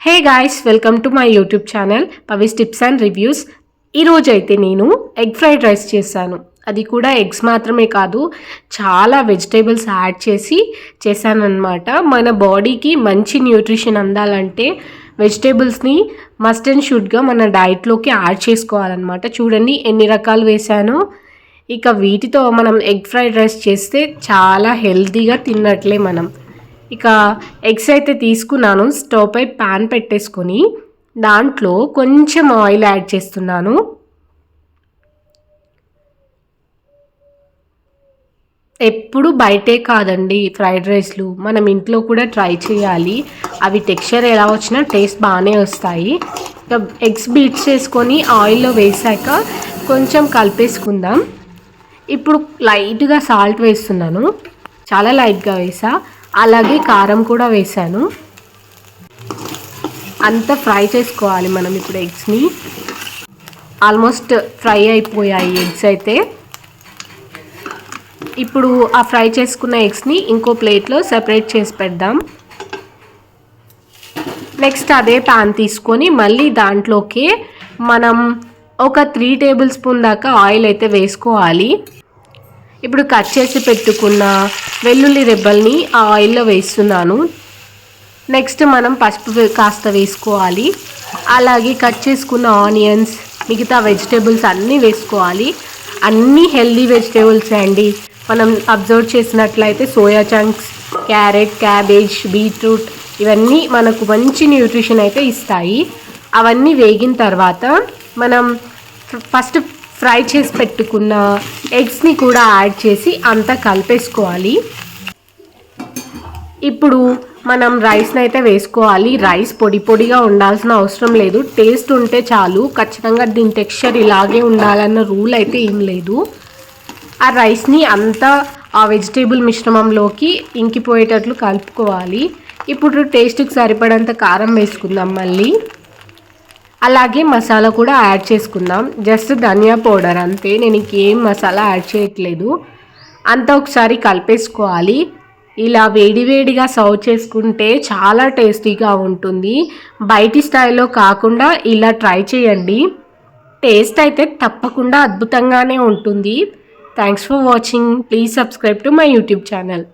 Hey guys, welcome to my YouTube channel Pavi's tips and reviews. ఈరోజు అయితే నేను egg fried rice చేశాను. అది కూడా ఎగ్స్ మాత్రమే కాదు, చాలా వెజిటేబుల్స్ యాడ్ చేసి చేశానన్నమాట. మన బాడీకి మంచి న్యూట్రిషన్ అందాలంటే వెజిటేబుల్స్ని మస్ట్ అండ్ షుడ్గా మన డైట్లోకి యాడ్ చేసుకోవాలన్నమాట. చూడండి ఎన్ని రకాలు వేశానో. ఇక వీటితో మనం ఎగ్ ఫ్రైడ్ రైస్ చేస్తే చాలా హెల్తీగా తిన్నట్లే మనం. ఇక ఎగ్స్ అయితే తీసుకున్నాను. స్టవ్ పై ప్యాన్ పెట్టేసుకొని దాంట్లో కొంచెం ఆయిల్ యాడ్ చేస్తున్నాను. ఎప్పుడు బయటే కాదండి ఫ్రైడ్ రైస్లు, మనం ఇంట్లో కూడా ట్రై చేయాలి. అవి టెక్స్చర్ ఎలా వచ్చినా టేస్ట్ బాగానే వస్తాయి. ఇక ఎగ్స్ బీట్స్ చేసుకొని ఆయిల్లో వేసాక కొంచెం కలిపేసుకుందాం. ఇప్పుడు లైట్గా సాల్ట్ వేస్తున్నాను, చాలా లైట్గా వేసా. అలాగే కారం కూడా వేసాను. అంతా ఫ్రై చేసుకోవాలి మనం. ఇప్పుడు ఎగ్స్ని ఆల్మోస్ట్ ఫ్రై అయిపోయాయి ఎగ్స్ అయితే. ఇప్పుడు ఆ ఫ్రై చేసుకున్న ఎగ్స్ని ఇంకో ప్లేట్లో సెపరేట్ చేసి పెడదాం. నెక్స్ట్ అదే ప్యాన్ తీసుకొని మళ్ళీ దాంట్లోకి మనం ఒక 3 టేబుల్ స్పూన్ దాకా ఆయిల్ అయితే వేసుకోవాలి. ఇప్పుడు కట్ చేసి పెట్టుకున్న వెల్లుల్లి రెబ్బల్ని ఆ ఆయిల్లో వేస్తున్నాను. నెక్స్ట్ మనం పసుపు కాస్త వేసుకోవాలి. అలాగే కట్ చేసుకున్న ఆనియన్స్, మిగతా వెజిటేబుల్స్ అన్నీ వేసుకోవాలి. అన్నీ హెల్దీ వెజిటేబుల్స్ అండి. మనం అబ్జర్వ్ చేసినట్లయితే soya chunks, carrot, cabbage, beetroot ఇవన్నీ మనకు మంచి న్యూట్రిషన్ అయితే ఇస్తాయి. అవన్నీ వేగిన తర్వాత మనం ఫస్ట్ ఫ్రై చేసి పెట్టుకున్న ఎగ్స్ని కూడా యాడ్ చేసి అంతా కలిపేసుకోవాలి. ఇప్పుడు మనం రైస్ని అయితే వేసుకోవాలి. రైస్ పొడి పొడిగా ఉండాల్సిన అవసరం లేదు, టేస్ట్ ఉంటే చాలు. ఖచ్చితంగా దీని టెక్స్చర్ ఇలాగే ఉండాలన్న రూల్ అయితే ఏం లేదు. ఆ రైస్ని అంతా ఆ వెజిటేబుల్ మిశ్రమంలోకి ఇంకిపోయేటట్లు కలుపుకోవాలి. ఇప్పుడు టేస్ట్కి సరిపడంత కారం వేసుకుందాం మళ్ళీ. అలాగే మసాలా కూడా యాడ్ చేసుకుందాం. జస్ట్ ధనియా పౌడర్ అంతే, నేను ఇంకేం మసాలా యాడ్ చేయట్లేదు. అంతా ఒకసారి కలిపేసుకోవాలి. ఇలా వేడివేడిగా సర్వ్ చేసుకుంటే చాలా టేస్టీగా ఉంటుంది. బయటి స్టైల్లో కాకుండా ఇలా ట్రై చేయండి. టేస్ట్ అయితే తప్పకుండా అద్భుతంగానే ఉంటుంది. Thanks for watching. Please subscribe to my YouTube channel.